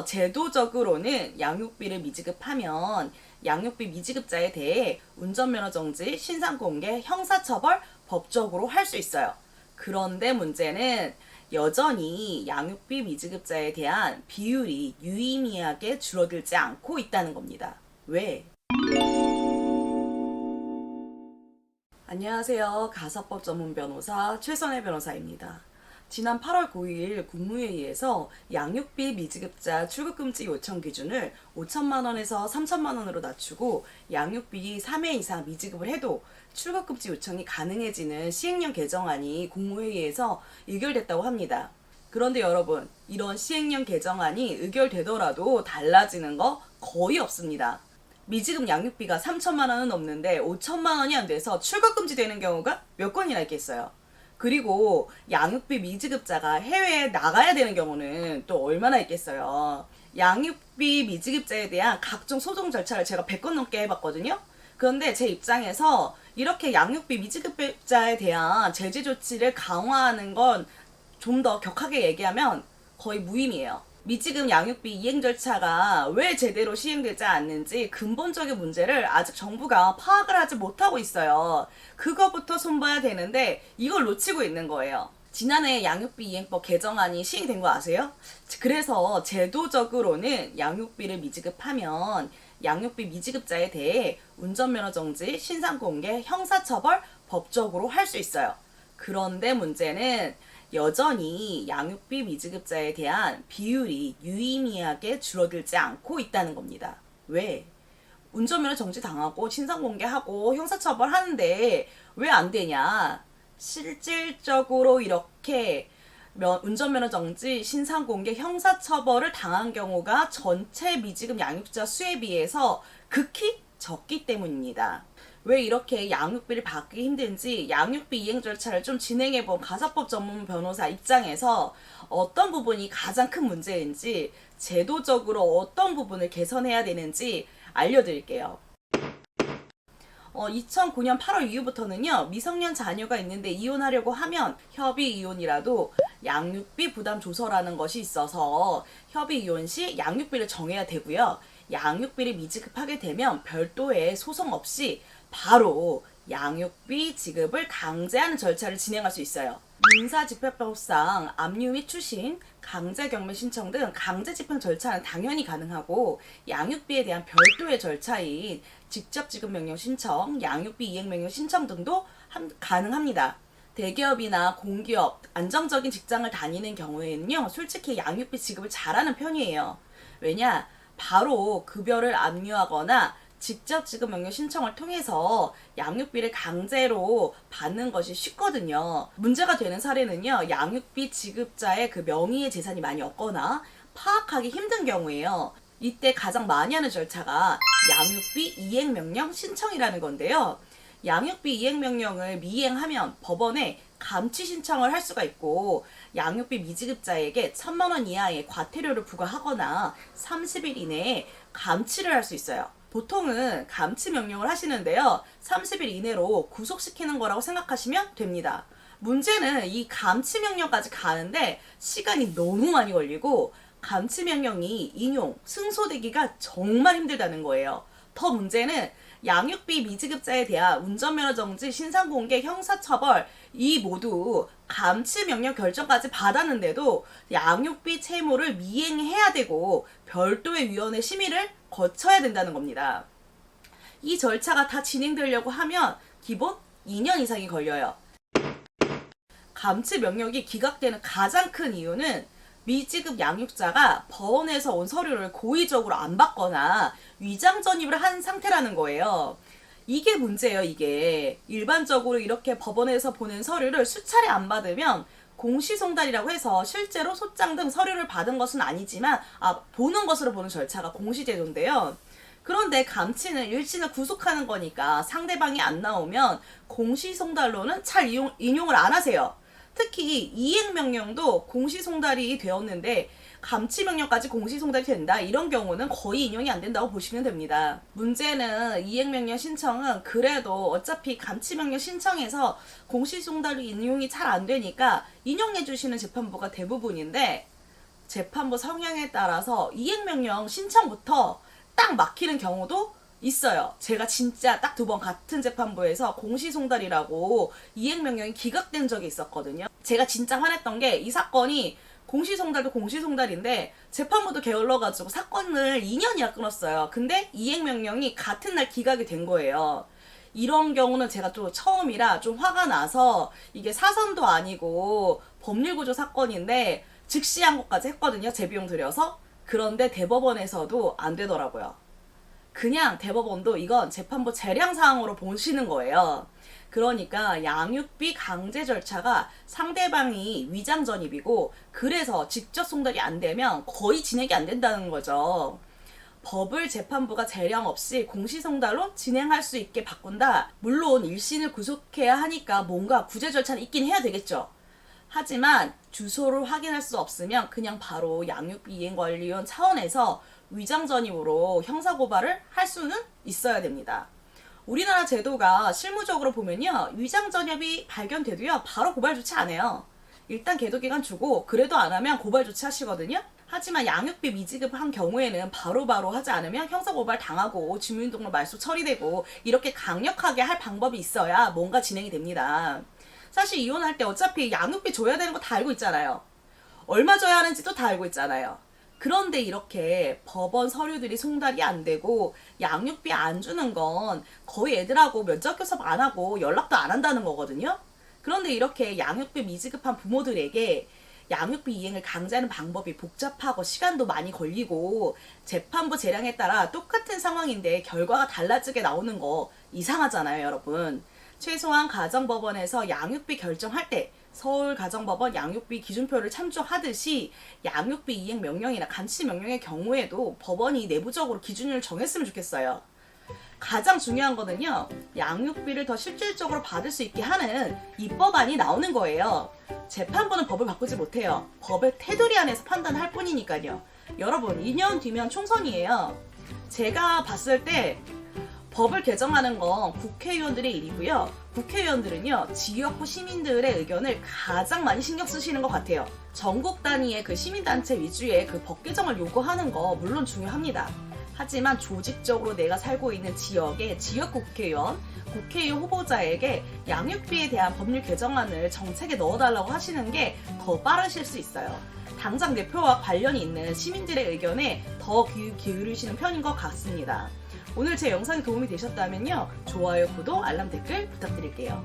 제도적으로는 양육비를 미지급하면 양육비 미지급자에 대해 운전면허 정지, 신상공개, 형사처벌 법적으로 할 수 있어요. 그런데 문제는 여전히 양육비 미지급자에 대한 비율이 유의미하게 줄어들지 않고 있다는 겁니다. 왜? 안녕하세요. 가사법 전문 변호사 최선혜 변호사입니다. 지난 8월 9일 국무회의에서 양육비 미지급자 출국금지 요청 기준을 5천만 원에서 3천만 원으로 낮추고 양육비 3회 이상 미지급을 해도 출국금지 요청이 가능해지는 시행령 개정안이 국무회의에서 의결됐다고 합니다. 그런데 여러분, 이런 시행령 개정안이 의결되더라도 달라지는 거 거의 없습니다. 미지급 양육비가 3천만 원은 넘는데 5천만 원이 안 돼서 출국금지 되는 경우가 몇 건이나 있겠어요. 그리고 양육비 미지급자가 해외에 나가야 되는 경우는 또 얼마나 있겠어요. 양육비 미지급자에 대한 각종 소송 절차를 제가 100건 넘게 해봤거든요. 그런데 제 입장에서 이렇게 양육비 미지급자에 대한 제재 조치를 강화하는 건 좀 더 격하게 얘기하면 거의 무의미해요. 미지급 양육비 이행 절차가 왜 제대로 시행되지 않는지 근본적인 문제를 아직 정부가 파악을 하지 못하고 있어요. 그거부터 손봐야 되는데 이걸 놓치고 있는 거예요. 지난해 양육비 이행법 개정안이 시행된 거 아세요? 그래서 제도적으로는 양육비를 미지급하면 양육비 미지급자에 대해 운전면허 정지, 신상공개, 형사처벌 법적으로 할 수 있어요. 그런데 문제는 여전히 양육비 미지급자에 대한 비율이 유의미하게 줄어들지 않고 있다는 겁니다. 왜? 운전면허 정지 당하고 신상공개하고 형사처벌 하는데 왜 안 되냐? 실질적으로 이렇게 운전면허 정지, 신상공개, 형사처벌을 당한 경우가 전체 미지급 양육자 수에 비해서 극히 적기 때문입니다. 왜 이렇게 양육비를 받기 힘든지 양육비 이행 절차를 좀 진행해본 가사법 전문 변호사 입장에서 어떤 부분이 가장 큰 문제인지 제도적으로 어떤 부분을 개선해야 되는지 알려드릴게요. 2009년 8월 이후부터는요, 미성년 자녀가 있는데 이혼하려고 하면 협의 이혼이라도 양육비 부담 조서라는 것이 있어서 협의 이혼 시 양육비를 정해야 되고요. 양육비를 미지급하게 되면 별도의 소송 없이 바로 양육비 지급을 강제하는 절차를 진행할 수 있어요. 민사집행법상 압류 및 추심, 강제경매 신청 등 강제집행 절차는 당연히 가능하고 양육비에 대한 별도의 절차인 직접지급명령 신청, 양육비 이행명령 신청 등도 가능합니다. 대기업이나 공기업, 안정적인 직장을 다니는 경우에는요, 솔직히 양육비 지급을 잘하는 편이에요. 왜냐? 바로 급여를 압류하거나 직접 지급 명령 신청을 통해서 양육비를 강제로 받는 것이 쉽거든요. 문제가 되는 사례는요, 양육비 지급자의 그 명의의 재산이 많이 없거나 파악하기 힘든 경우에요. 이때 가장 많이 하는 절차가 양육비 이행명령 신청이라는 건데요. 양육비 이행명령을 미이행하면 법원에 감치 신청을 할 수가 있고 양육비 미지급자에게 1,000만 원 이하의 과태료를 부과하거나 30일 이내에 감치를 할 수 있어요. 보통은 감치 명령을 하시는데요. 30일 이내로 구속시키는 거라고 생각하시면 됩니다. 문제는 이 감치 명령까지 가는데 시간이 너무 많이 걸리고 감치 명령이 인용, 승소되기가 정말 힘들다는 거예요. 더 문제는 양육비 미지급자에 대한 운전면허 정지, 신상공개, 형사처벌 이 모두 감치명령 결정까지 받았는데도 양육비 채무를 미행해야 되고 별도의 위원회 심의를 거쳐야 된다는 겁니다. 이 절차가 다 진행되려고 하면 기본 2년 이상이 걸려요. 감치명령이 기각되는 가장 큰 이유는 미지급 양육자가 법원에서 온 서류를 고의적으로 안 받거나 위장 전입을 한 상태라는 거예요. 이게 문제예요, 이게. 일반적으로 이렇게 법원에서 보낸 서류를 수차례 안 받으면 공시송달이라고 해서 실제로 소장 등 서류를 받은 것은 아니지만 보는 것으로 보는 절차가 공시제도인데요. 그런데 감치는 일신을 구속하는 거니까 상대방이 안 나오면 공시송달로는 잘 인용을 안 하세요. 특히 이행명령도 공시송달이 되었는데 감치명령까지 공시송달이 된다, 이런 경우는 거의 인용이 안 된다고 보시면 됩니다. 문제는 이행명령 신청은 그래도 어차피 감치명령 신청에서 공시송달이 인용이 잘 안 되니까 인용해 주시는 재판부가 대부분인데 재판부 성향에 따라서 이행명령 신청부터 딱 막히는 경우도 있어요. 제가 진짜 딱 2번 같은 재판부에서 공시송달이라고 이행명령이 기각된 적이 있었거든요. 제가 진짜 화냈던 게 이 사건이 공시송달도 공시송달인데 재판부도 게을러가지고 사건을 2년이나 끊었어요. 근데 이행명령이 같은 날 기각이 된 거예요. 이런 경우는 제가 또 처음이라 좀 화가 나서 이게 사선도 아니고 법률구조 사건인데 즉시 항고까지 했거든요. 제 비용 들여서. 그런데 대법원에서도 안 되더라고요. 그냥 대법원도 이건 재판부 재량사항으로 보시는 거예요. 그러니까 양육비 강제 절차가 상대방이 위장 전입이고 그래서 직접 송달이 안 되면 거의 진행이 안 된다는 거죠. 법을 재판부가 재량 없이 공시송달로 진행할 수 있게 바꾼다. 물론 1심을 구속해야 하니까 뭔가 구제 절차는 있긴 해야 되겠죠. 하지만 주소를 확인할 수 없으면 그냥 바로 양육비 이행관리위원 차원에서 위장 전입으로 형사고발을 할 수는 있어야 됩니다. 우리나라 제도가 실무적으로 보면요. 위장 전입이 발견돼도요. 바로 고발 조치 안 해요. 일단 계도기간 주고 그래도 안 하면 고발 조치 하시거든요. 하지만 양육비 미지급한 경우에는 바로바로 하지 않으면 형사고발 당하고 주민등록 말소 처리되고 이렇게 강력하게 할 방법이 있어야 뭔가 진행이 됩니다. 사실 이혼할 때 어차피 양육비 줘야 되는 거 다 알고 있잖아요. 얼마 줘야 하는지도 다 알고 있잖아요. 그런데 이렇게 법원 서류들이 송달이 안 되고 양육비 안 주는 건 거의 애들하고 면접 교섭 안 하고 연락도 안 한다는 거거든요. 그런데 이렇게 양육비 미지급한 부모들에게 양육비 이행을 강제하는 방법이 복잡하고 시간도 많이 걸리고 재판부 재량에 따라 똑같은 상황인데 결과가 달라지게 나오는 거 이상하잖아요, 여러분. 최소한 가정법원에서 양육비 결정할 때 서울가정법원 양육비 기준표를 참조하듯이 양육비 이행 명령이나 간치 명령의 경우에도 법원이 내부적으로 기준을 정했으면 좋겠어요. 가장 중요한 거는요. 양육비를 더 실질적으로 받을 수 있게 하는 입법안이 나오는 거예요. 재판부는 법을 바꾸지 못해요. 법의 테두리 안에서 판단할 뿐이니까요. 여러분 2년 뒤면 총선이에요. 제가 봤을 때 법을 개정하는 건 국회의원들의 일이고요. 국회의원들은요, 지역구 시민들의 의견을 가장 많이 신경 쓰시는 것 같아요. 전국 단위의 그 시민단체 위주의 그 법 개정을 요구하는 거 물론 중요합니다. 하지만 조직적으로 내가 살고 있는 지역의 지역구 국회의원 후보자에게 양육비에 대한 법률 개정안을 정책에 넣어달라고 하시는 게 더 빠르실 수 있어요. 당장 내 표와 관련이 있는 시민들의 의견에 더 기울이시는 편인 것 같습니다. 오늘 제 영상이 도움이 되셨다면요. 좋아요, 구독, 알람, 댓글 부탁드릴게요.